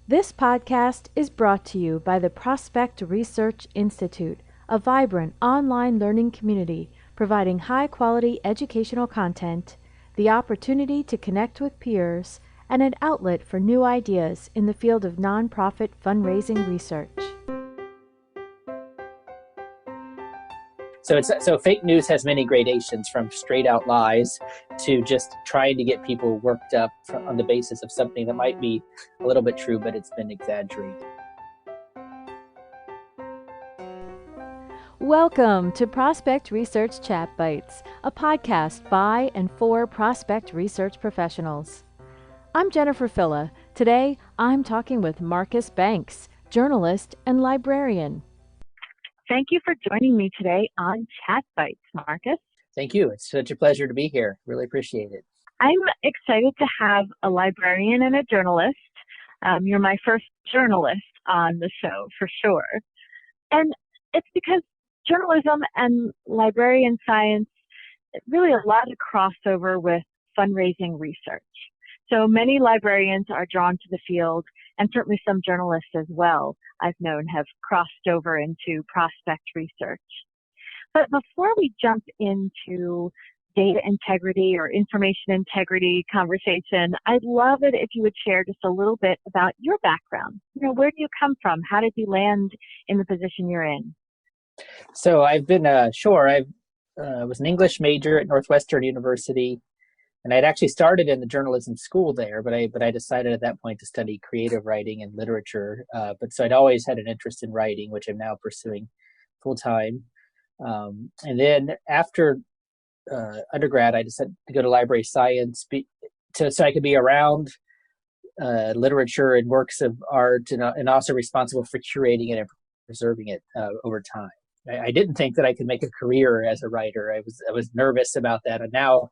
This podcast is brought to you by the Prospect Research Institute, a vibrant online learning community providing high-quality educational content, the opportunity to connect with peers, and an outlet for new ideas in the field of nonprofit fundraising research. So fake news has many gradations, from straight out lies to just trying to get people worked up on the basis of something that might be a little bit true, but it's been exaggerated. Welcome to Prospect Research Chat Bites, a podcast by and for prospect research professionals. I'm Jennifer Filla. Today, I'm talking with Marcus Banks, journalist and librarian. Thank you for joining me today on Chat Bites, Marcus. Thank you. It's such a pleasure to be here. Really appreciate it. I'm excited to have a librarian and a journalist. You're my first journalist on the show, for sure. And it's because journalism and librarian science, really a lot of crossover with fundraising research. So many librarians are drawn to the field, and certainly some journalists as well, I've known, have crossed over into prospect research. But before we jump into data integrity or information integrity conversation, I'd love it if you would share just a little bit about your background. Where do you come from? How did you land in the position you're in? So I've been, I was an English major at Northwestern University. And I'd actually started in the journalism school there, but I decided at that point to study creative writing and literature. So I'd always had an interest in writing, which I'm now pursuing full time. And then after undergrad, I decided to go to library science so I could be around literature and works of art, and also responsible for curating it and preserving it over time. I didn't think that I could make a career as a writer. I was nervous about that, and now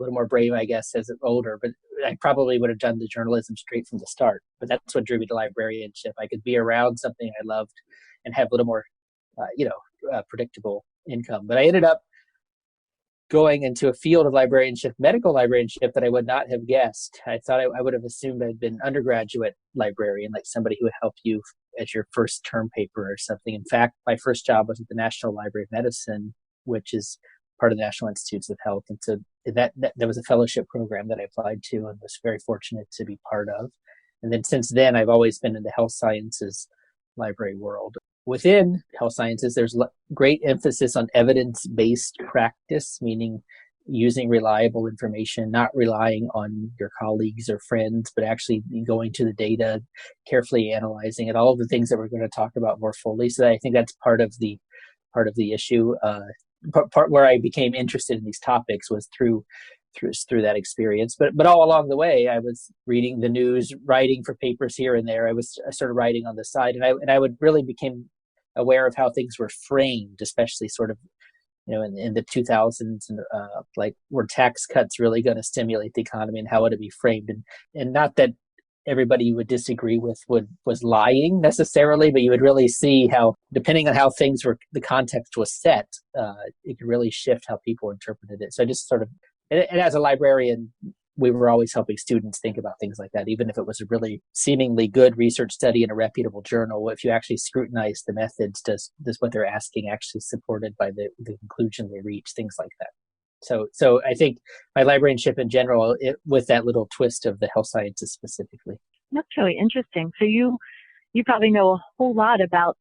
a little more brave, I guess, as I'm older, but I probably would have done the journalism straight from the start. But that's what drew me to librarianship. I could be around something I loved and have a little more, predictable income. But I ended up going into a field of librarianship, medical librarianship, that I would not have guessed. I thought I would have assumed I'd been undergraduate librarian, like somebody who would help you as your first term paper or something. In fact, my first job was at the National Library of Medicine, which is part of the National Institutes of Health. And so that was a fellowship program that I applied to and was very fortunate to be part of. And then since then, I've always been in the health sciences library world. Within health sciences, there's great emphasis on evidence-based practice, meaning using reliable information, not relying on your colleagues or friends, but actually going to the data, carefully analyzing it, all of the things that we're going to talk about more fully. So I think that's part of the issue. Part where I became interested in these topics was through that experience. But all along the way, I was reading the news, writing for papers here and there. I started writing on the side, and I would really became aware of how things were framed, especially sort of, in the 2000s, and like, were tax cuts really going to stimulate the economy, and how would it be framed? And not that everybody you would disagree with was lying necessarily, but you would really see how, depending on how things were, the context was set, it could really shift how people interpreted it. So I just sort of, and as a librarian, we were always helping students think about things like that, even if it was a really seemingly good research study in a reputable journal. If you actually scrutinize the methods, does what they're asking actually supported by the conclusion they reach, things like that. So I think my librarianship in general, with that little twist of the health sciences specifically. That's really interesting. So you probably know a whole lot about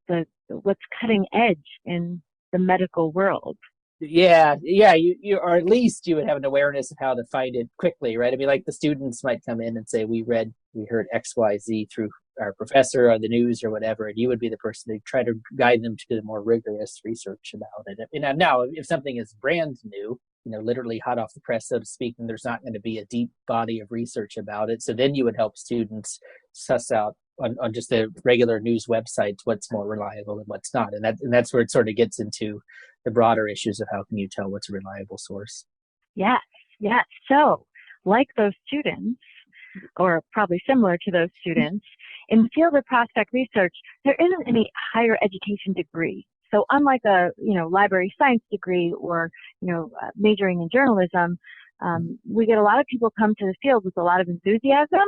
what's cutting edge in the medical world. Yeah, you or at least you would have an awareness of how to find it quickly, right? I mean, like, the students might come in and say, we heard XYZ through our professor on the news or whatever, and you would be the person to try to guide them to the more rigorous research about it. And now, if something is brand new, literally hot off the press, so to speak, and there's not going to be a deep body of research about it, so then you would help students suss out on just the regular news websites what's more reliable and what's not, and that's where it sort of gets into the broader issues of how can you tell what's a reliable source. Yes. So, like those students, or probably similar to those students, in the field of prospect research, there isn't any higher education degree. So unlike a library science degree or majoring in journalism, we get a lot of people come to the field with a lot of enthusiasm,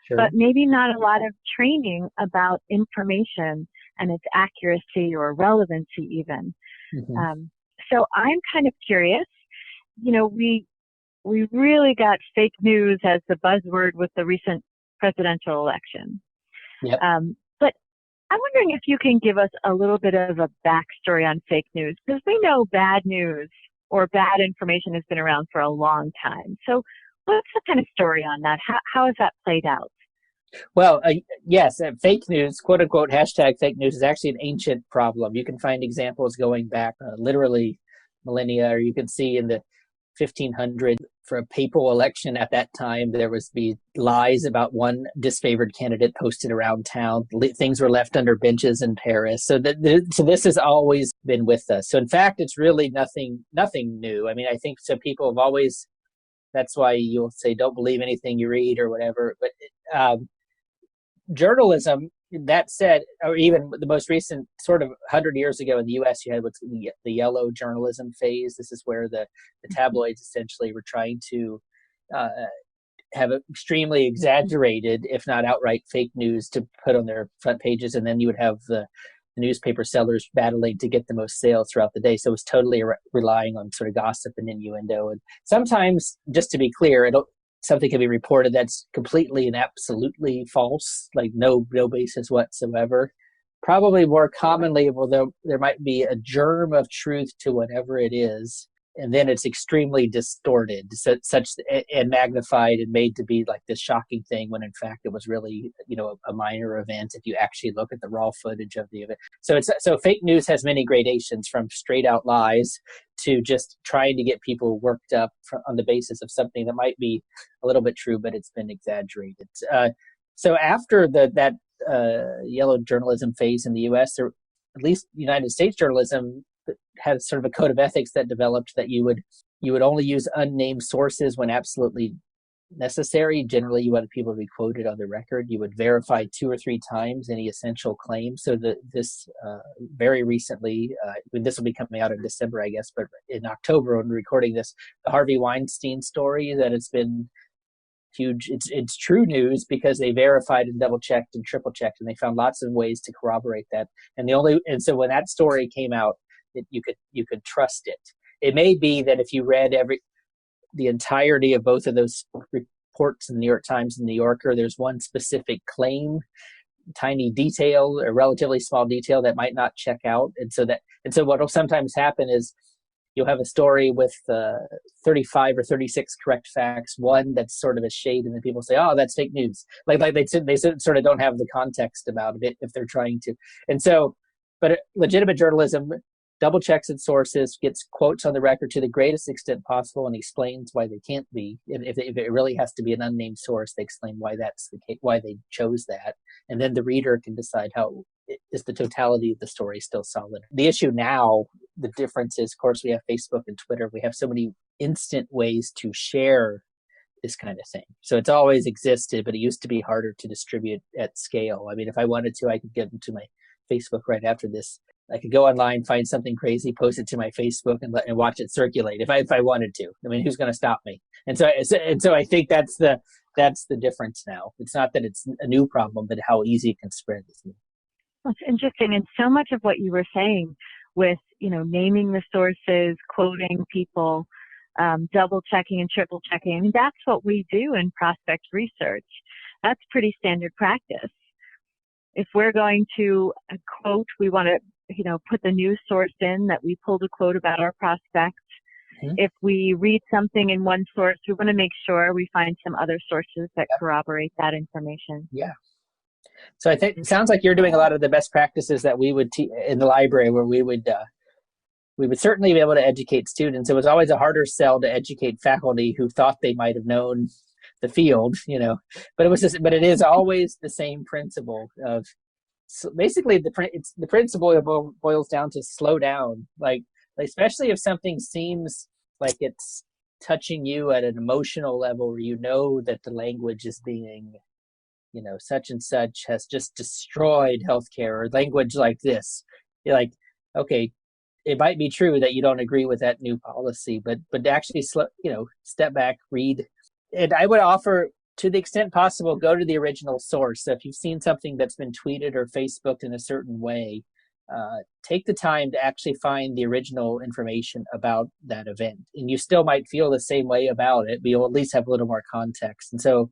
Sure. but maybe not a lot of training about information and its accuracy or relevancy even. Hmm. Um, so I'm kind of curious. We really got fake news as the buzzword with the recent presidential election. Yep. But I'm wondering if you can give us a little bit of a backstory on fake news, because we know bad news or bad information has been around for a long time. So what's the kind of story on that? How has that played out? Well, yes, fake news, quote unquote, hashtag fake news is actually an ancient problem. You can find examples going back literally millennia, or you can see in the 1500s for a papal election at that time, there was the lies about one disfavored candidate posted around town. Things were left under benches in Paris. So this has always been with us. So in fact, it's really nothing new. I mean, I think so people have always, that's why you'll say, don't believe anything you read or whatever. But journalism, that said, or even the most recent sort of 100 years ago in the US, you had what's the yellow journalism phase. This is where the tabloids essentially were trying to uh, have extremely exaggerated, if not outright fake news to put on their front pages. And then you would have the newspaper sellers battling to get the most sales throughout the day. So it was totally relying on sort of gossip and innuendo. And sometimes, just to be clear, something can be reported that's completely and absolutely false, like no basis whatsoever. Probably more commonly, well, there might be a germ of truth to whatever it is, and then it's extremely distorted, such and magnified and made to be like this shocking thing when in fact it was really a minor event if you actually look at the raw footage of the event. So fake news has many gradations, from straight out lies to just trying to get people worked up on the basis of something that might be a little bit true, but it's been exaggerated. So after that yellow journalism phase in the U.S., or at least United States journalism had sort of a code of ethics that developed that you would only use unnamed sources when absolutely necessary. Generally, you wanted people to be quoted on the record. You would verify 2 or 3 times any essential claim. So this very recently, this will be coming out in December, I guess, but in October when we're recording this, the Harvey Weinstein story, that it's been huge. It's true news because they verified and double checked and triple checked, and they found lots of ways to corroborate that. And so when that story came out, you could trust it. It may be that if you read the entirety of both of those reports in the New York Times and the New Yorker, there's one specific claim, tiny detail, a relatively small detail that might not check out. And so what will sometimes happen is you'll have a story with 35 or 36 correct facts, one that's sort of a shade, and then people say, oh, that's fake news. Like they sort of don't have the context about it if they're trying to. And so, but legitimate journalism double checks its sources, gets quotes on the record to the greatest extent possible, and explains why they can't be. If it really has to be an unnamed source, they explain why that's the case, why they chose that, and then the reader can decide how is the totality of the story still solid. The issue now, the difference is, of course, we have Facebook and Twitter. We have so many instant ways to share this kind of thing. So it's always existed, but it used to be harder to distribute at scale. I mean, if I wanted to, I could get into my Facebook right after this. I could go online, find something crazy, post it to my Facebook, and watch it circulate if I wanted to. I mean, who's going to stop me? And so I think that's the difference now. It's not that it's a new problem, but how easy it can spread is new. Well, it's interesting, and so much of what you were saying with naming the sources, quoting people, double checking and triple checking. I mean, that's what we do in prospect research. That's pretty standard practice. If we're going to quote, we want to put the news source in that we pulled a quote about our prospects. Mm-hmm. If we read something in one source, we want to make sure we find some other sources that corroborate that information. Yeah. So I think it sounds like you're doing a lot of the best practices that we would in the library, where we would certainly be able to educate students. It was always a harder sell to educate faculty who thought they might have known the field, but it is always the same principle of, so basically the principle boils down to slow down, like especially if something seems like it's touching you at an emotional level, where that the language is being, such and such has just destroyed healthcare, or language like this. You're like, okay, it might be true that you don't agree with that new policy, but actually, step back, read. And I would offer to the extent possible, go to the original source. So if you've seen something that's been tweeted or Facebooked in a certain way, take the time to actually find the original information about that event. And you still might feel the same way about it, but you'll at least have a little more context. And so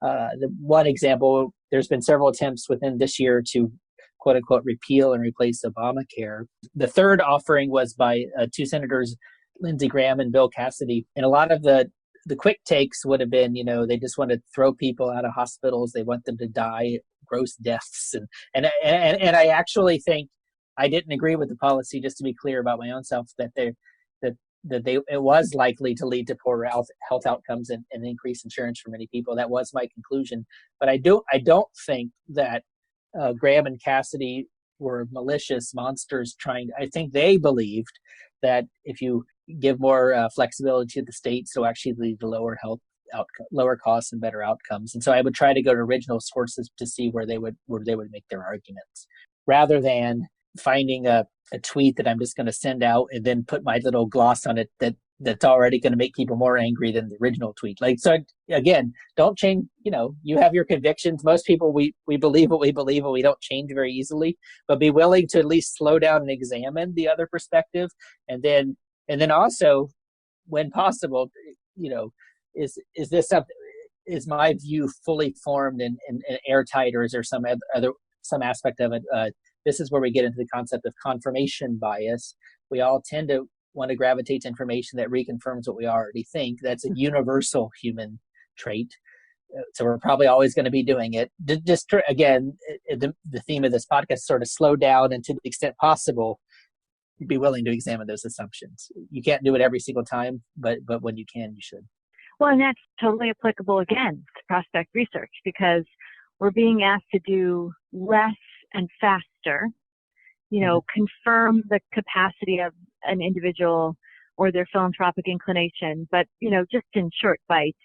the one example, there's been several attempts within this year to quote unquote repeal and replace Obamacare. The third offering was by two senators, Lindsey Graham and Bill Cassidy. And a lot of the quick takes would have been, they just want to throw people out of hospitals. They want them to die gross deaths. And I actually think I didn't agree with the policy, just to be clear about my own self, that it was likely to lead to poor health outcomes and increased insurance for many people. That was my conclusion. But I don't think that Graham and Cassidy were malicious monsters I think they believed that if you give more flexibility to the states, it'll actually lead to lower costs and better outcomes. And so I would try to go to original sources to see where they would make their arguments, rather than finding a tweet that I'm just going to send out and then put my little gloss on it that's already going to make people more angry than the original tweet. So again, don't change. You have your convictions. Most people, we believe what we believe, and we don't change very easily. But be willing to at least slow down and examine the other perspective, and then also, when possible, is this something? Is my view fully formed and airtight, or is there some aspect of it? This is where we get into the concept of confirmation bias. We all tend to want to gravitate to information that reconfirms what we already think. That's a universal human trait. So we're probably always going to be doing it. Just again, the theme of this podcast, sort of slow down, and to the extent possible, be willing to examine those assumptions. You can't do it every single time, but when you can, you should. Well, and that's totally applicable again to prospect research, because we're being asked to do less and faster, confirm the capacity of an individual or their philanthropic inclination, but, just in short bites,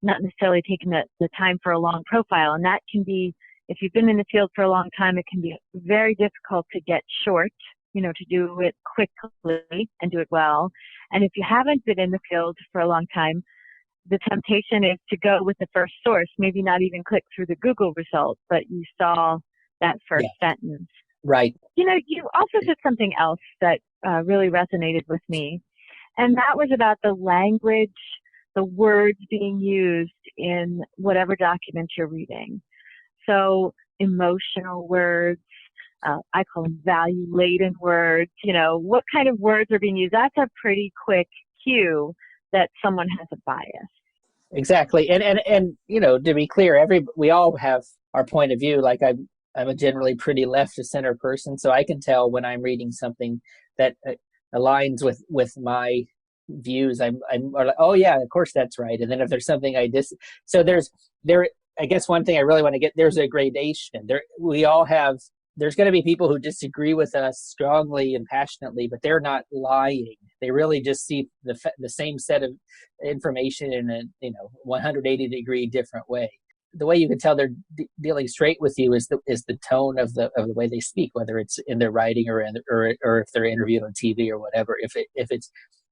not necessarily taking the time for a long profile. And that can be, if you've been in the field for a long time, it can be very difficult to get short, to do it quickly and do it well. And if you haven't been in the field for a long time, the temptation is to go with the first source, maybe not even click through the Google results, but you saw that first sentence. Right. You also said something else that really resonated with me, and that was about the language, the words being used in whatever document you're reading. So emotional words, I call them value-laden words, what kind of words are being used? That's a pretty quick cue that someone has a bias. Exactly. And to be clear, we all have our point of view. Like I'm a generally pretty left of center person, so I can tell when I'm reading something that aligns with my views. I'm like, oh yeah, of course that's right. And then if there's something so I guess one thing I really want to get, there's a gradation. There's going to be people who disagree with us strongly and passionately, but they're not lying. They really just see the same set of information in a 180-degree different way. The way you can tell they're dealing straight with you is the tone of the way they speak, whether it's in their writing or if they're interviewed on TV or whatever. If it's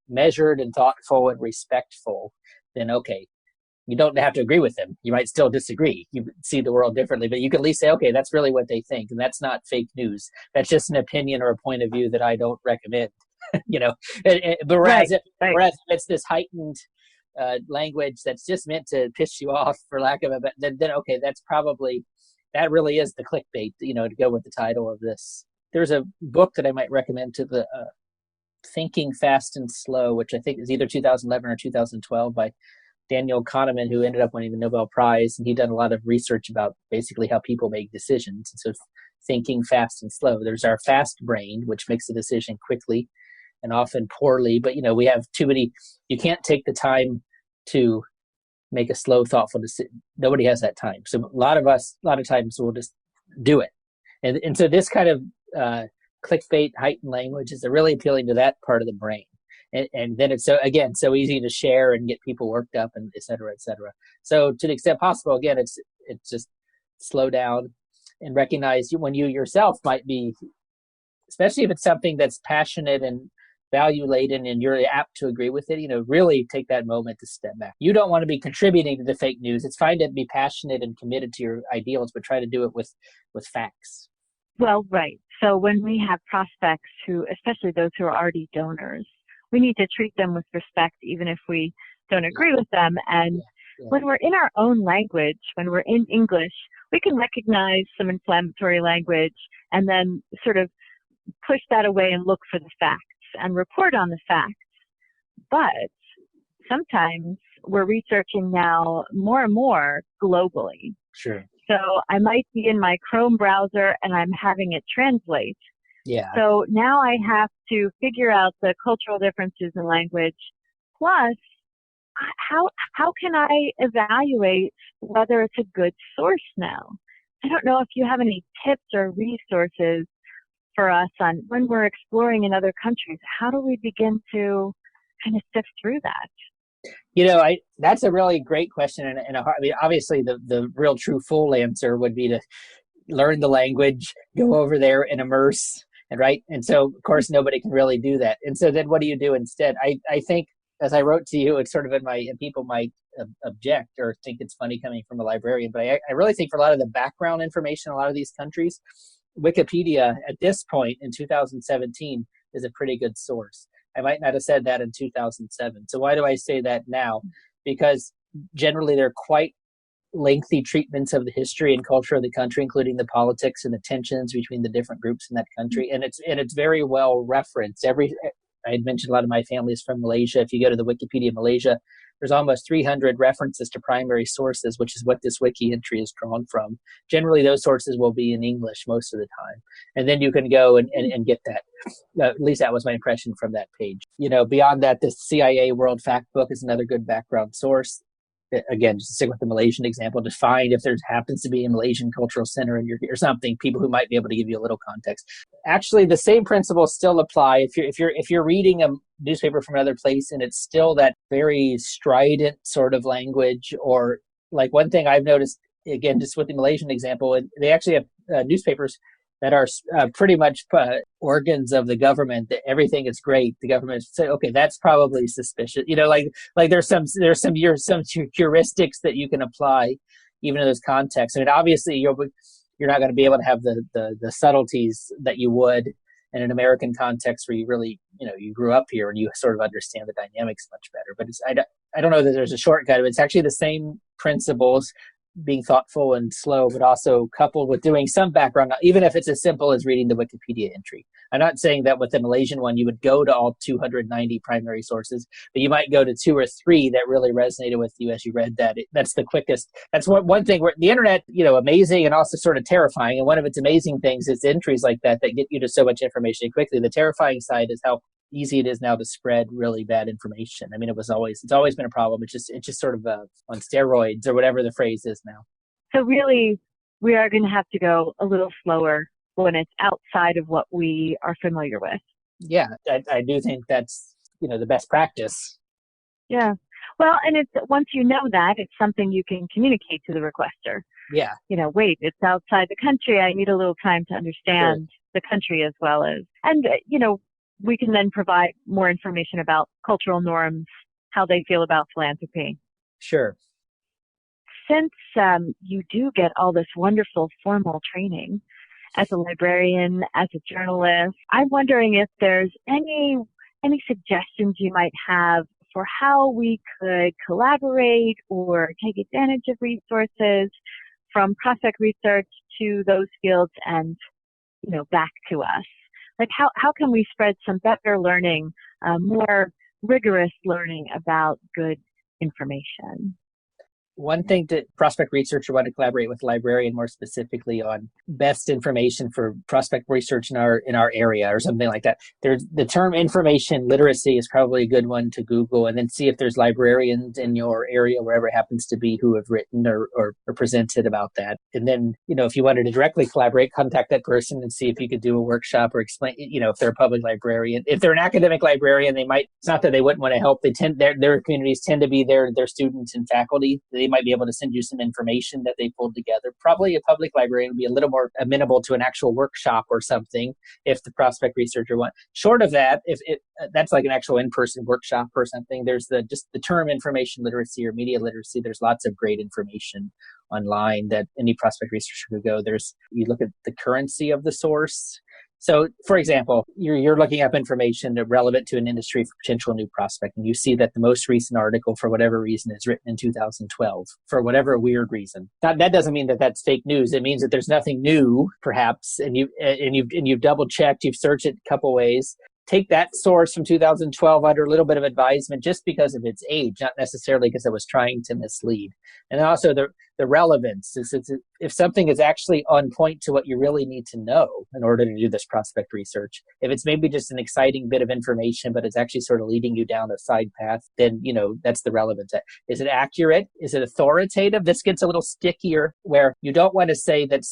measured and thoughtful and respectful, then okay. You don't have to agree with them. You might still disagree. You see the world differently, but you can at least say, okay, that's really what they think. And that's not fake news. That's just an opinion or a point of view that I don't recommend, But whereas if it's this heightened language that's just meant to piss you off, for lack of then okay, that really is the clickbait, to go with the title of this. There's a book that I might recommend to the Thinking Fast and Slow, which I think is either 2011 or 2012 by Daniel Kahneman, who ended up winning the Nobel Prize, and he'd done a lot of research about basically how people make decisions. And so thinking fast and slow. There's our fast brain, which makes a decision quickly and often poorly. But, we have too many, you can't take the time to make a slow, thoughtful decision. Nobody has that time. So a lot of times we'll just do it. And so this kind of clickbait, heightened language is really appealing to that part of the brain. And then it's so easy to share and get people worked up, and et cetera, et cetera. So to the extent possible, again, it's just slow down and recognize when you yourself might be, especially if it's something that's passionate and value laden and you're apt to agree with it, really take that moment to step back. You don't want to be contributing to the fake news. It's fine to be passionate and committed to your ideals, but try to do it with facts. Well, right. So when we have prospects who, especially those who are already donors, we need to treat them with respect, even if we don't agree with them. And when we're in our own language, when we're in English, we can recognize some inflammatory language and then sort of push that away and look for the facts and report on the facts. But sometimes we're researching now more and more globally. Sure. So I might be in my Chrome browser and I'm having it translate. Yeah. So now I have to figure out the cultural differences in language. Plus, how can I evaluate whether it's a good source now? I don't know if you have any tips or resources for us on when we're exploring in other countries. How do we begin to kind of sift through that? That's a really great question. Obviously, the real true full answer would be to learn the language, go over there and immerse, and so, of course, nobody can really do that. And so then what do you do instead? I think, as I wrote to you, it's sort of and people might object or think it's funny coming from a librarian, but I really think for a lot of the background information in a lot of these countries, Wikipedia at this point in 2017 is a pretty good source. I might not have said that in 2007. So why do I say that now? Because generally they're quite lengthy treatments of the history and culture of the country, including the politics and the tensions between the different groups in that country. And it's very well referenced. I had mentioned a lot of my family is from Malaysia. If you go to the Wikipedia Malaysia, there's almost 300 references to primary sources, which is what this wiki entry is drawn from. Generally, those sources will be in English most of the time. And then you can go and get that. At least that was my impression from that page. Beyond that, the CIA World Fact Book is another good background source. Again, just to stick with the Malaysian example, to find if there happens to be a Malaysian cultural center in or something, people who might be able to give you a little context. Actually, the same principles still apply. If you're reading a newspaper from another place and it's still that very strident sort of language, or like one thing I've noticed, again, just with the Malaysian example, they actually have newspapers that are pretty much organs of the government. That everything is great. The government say, okay, that's probably suspicious. Like there's some heuristics that you can apply, even in those contexts. I mean, obviously, you're not going to be able to have the subtleties that you would in an American context where you really, you grew up here and you sort of understand the dynamics much better. But I don't know that there's a shortcut. It's actually the same principles, being thoughtful and slow, but also coupled with doing some background, even if it's as simple as reading the Wikipedia entry. I'm not saying that with the Malaysian one, you would go to all 290 primary sources, but you might go to 2 or 3 that really resonated with you as you read that. That's the quickest. That's one thing where the internet, amazing and also sort of terrifying. And one of its amazing things is entries like that get you to so much information quickly. The terrifying side is how easy it is now to spread really bad information. I mean, it's always been a problem. It's just sort of on steroids or whatever the phrase is now. So really, we are going to have to go a little slower when it's outside of what we are familiar with. Yeah, I do think that's, the best practice. Yeah. Well, and it's once you know that, it's something you can communicate to the requester. Yeah. Wait, it's outside the country. I need a little time to understand the country as well as, and, we can then provide more information about cultural norms, how they feel about philanthropy. Sure. Since you do get all this wonderful formal training as a librarian, as a journalist, I'm wondering if there's any suggestions you might have for how we could collaborate or take advantage of resources from prospect research to those fields and, back to us. Like how can we spread some better learning, more rigorous learning about good information? One thing that prospect researcher want to collaborate with librarian more specifically on best information for prospect research in our area or something like that. There's the term information literacy is probably a good one to Google, and then see if there's librarians in your area, wherever it happens to be, who have written or presented about that. And then, if you wanted to directly collaborate, contact that person and see if you could do a workshop or explain, if they're a public librarian. If they're an academic librarian, they might, it's not that they wouldn't want to help. Their communities tend to be their students and faculty. They they might be able to send you some information that they pulled together. Probably a public librarian would be a little more amenable to an actual workshop or something if the prospect researcher wants. Short of that, if that's like an actual in-person workshop or something, there's just the term information literacy or media literacy. There's lots of great information online that any prospect researcher could go. You look at the currency of the source. So, for example, you're looking up information relevant to an industry for potential new prospect, and you see that the most recent article, for whatever reason, is written in 2012, for whatever weird reason. That doesn't mean that that's fake news. It means that there's nothing new, perhaps, and you've double checked, you've searched it a couple ways. Take that source from 2012 under a little bit of advisement just because of its age, not necessarily because it was trying to mislead. And also the relevance is if something is actually on point to what you really need to know in order to do this prospect research. If it's maybe just an exciting bit of information, but it's actually sort of leading you down a side path, then, that's the relevance. Is it accurate? Is it authoritative? This gets a little stickier where you don't want to say that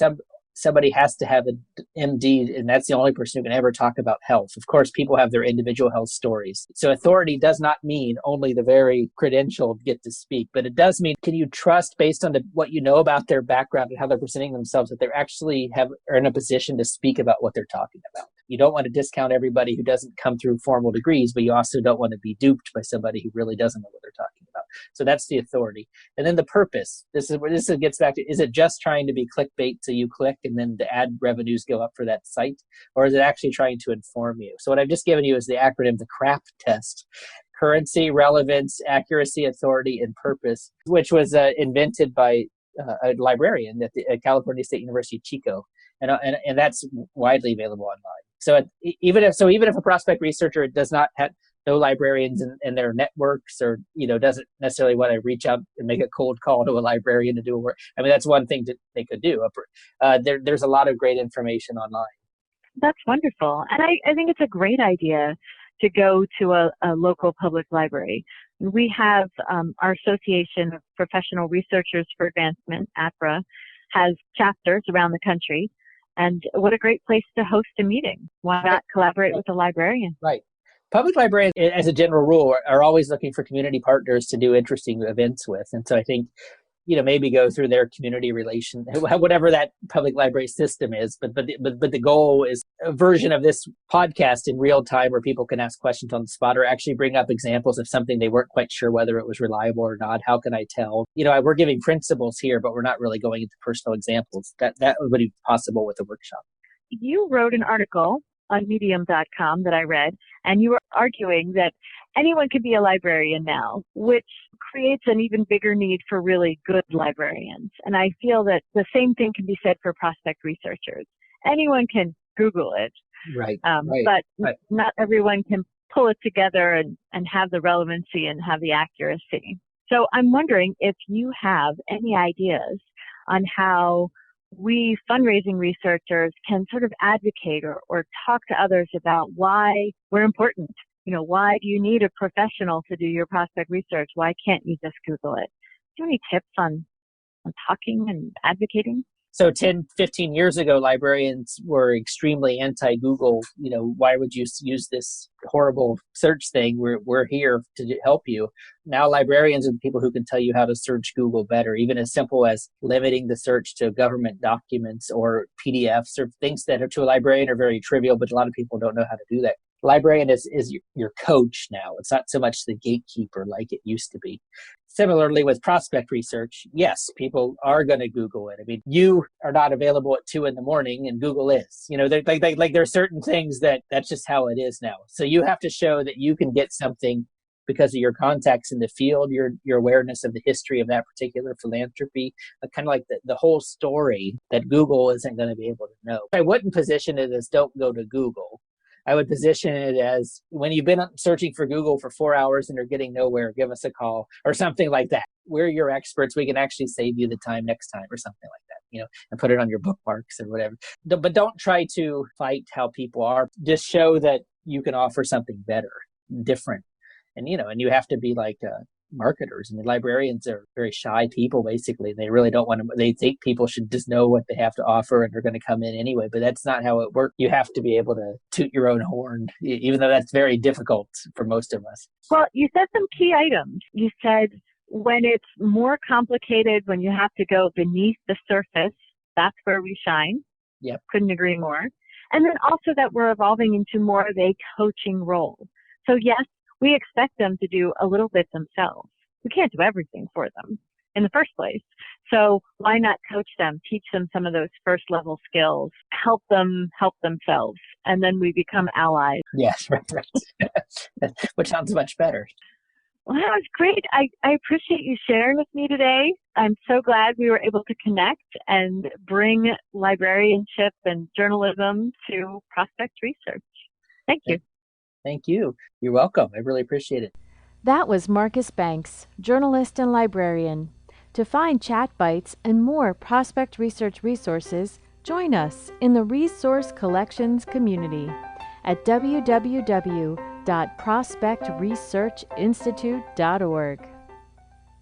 somebody has to have an MD, and that's the only person who can ever talk about health. Of course, people have their individual health stories. So authority does not mean only the very credentialed get to speak, but it does mean, can you trust based on what you know about their background and how they're presenting themselves, that they're actually are in a position to speak about what they're talking about? You don't want to discount everybody who doesn't come through formal degrees, but you also don't want to be duped by somebody who really doesn't know what they're talking about. So that's the authority. And then the purpose. This is where this gets back to, is it just trying to be clickbait so you click and then the ad revenues go up for that site? Or is it actually trying to inform you? So what I've just given you is the acronym, the CRAP test: currency, relevance, accuracy, authority, and purpose, which was invented by a librarian at the California State University, Chico. And that's widely available online. So even if a prospect researcher does not have no librarians in their networks, or doesn't necessarily want to reach out and make a cold call to a librarian to do a work, I mean, that's one thing that they could do. There's a lot of great information online. That's wonderful, and I think it's a great idea to go to a local public library. We have our Association of Professional Researchers for Advancement, APRA, has chapters around the country. And what a great place to host a meeting. Why not collaborate with a librarian? Right. Public librarians, as a general rule, are always looking for community partners to do interesting events with. And so I think, maybe go through their community relation, whatever that public library system is. But the goal is a version of this podcast in real time where people can ask questions on the spot or actually bring up examples of something they weren't quite sure whether it was reliable or not. How can I tell? We're giving principles here, but we're not really going into personal examples. That would be possible with a workshop. You wrote an article on medium.com that I read, and you were arguing that anyone could be a librarian now, which creates an even bigger need for really good librarians. And I feel that the same thing can be said for prospect researchers. Anyone can Google it, right? But not everyone can pull it together and have the relevancy and have the accuracy. So I'm wondering if you have any ideas on how we fundraising researchers can sort of advocate or talk to others about why we're important. Why do you need a professional to do your prospect research? Why can't you just Google it? Do you have any tips on talking and advocating? So 10, 15 years ago, librarians were extremely anti-Google. Why would you use this horrible search thing? We're here to help you. Now librarians are the people who can tell you how to search Google better, even as simple as limiting the search to government documents or PDFs or things that to a librarian are very trivial, but a lot of people don't know how to do that. Librarian is your coach now. It's not so much the gatekeeper like it used to be. Similarly with prospect research, yes, people are going to Google it. I mean, you are not available at 2 a.m. and Google is. There are certain things that's just how it is now. So you have to show that you can get something because of your contacts in the field, your awareness of the history of that particular philanthropy, kind of like the whole story that Google isn't going to be able to know. I wouldn't position it as don't go to Google. I would position it as when you've been searching for Google for 4 hours and you're getting nowhere, give us a call or something like that. We're your experts. We can actually save you the time next time or something like that, and put it on your bookmarks or whatever. But don't try to fight how people are. Just show that you can offer something better, different. And you have to be like marketers. I mean, librarians are very shy people, basically. They really don't want to, they think people should just know what they have to offer and they're going to come in anyway, but that's not how it works. You have to be able to toot your own horn, even though that's very difficult for most of us. Well, you said some key items. You said when it's more complicated, when you have to go beneath the surface, that's where we shine. Yep. Couldn't agree more. And then also that we're evolving into more of a coaching role. So yes, we expect them to do a little bit themselves. We can't do everything for them in the first place. So why not coach them, teach them some of those first level skills, help them help themselves, and then we become allies. Yes, right. Which sounds much better. Well, that was great. I appreciate you sharing with me today. I'm so glad we were able to connect and bring librarianship and journalism to prospect research. Thank you. Thank you. You're welcome. I really appreciate it. That was Marcus Banks, journalist and librarian. To find chat bites and more prospect research resources, join us in the Resource Collections community at www.prospectresearchinstitute.org.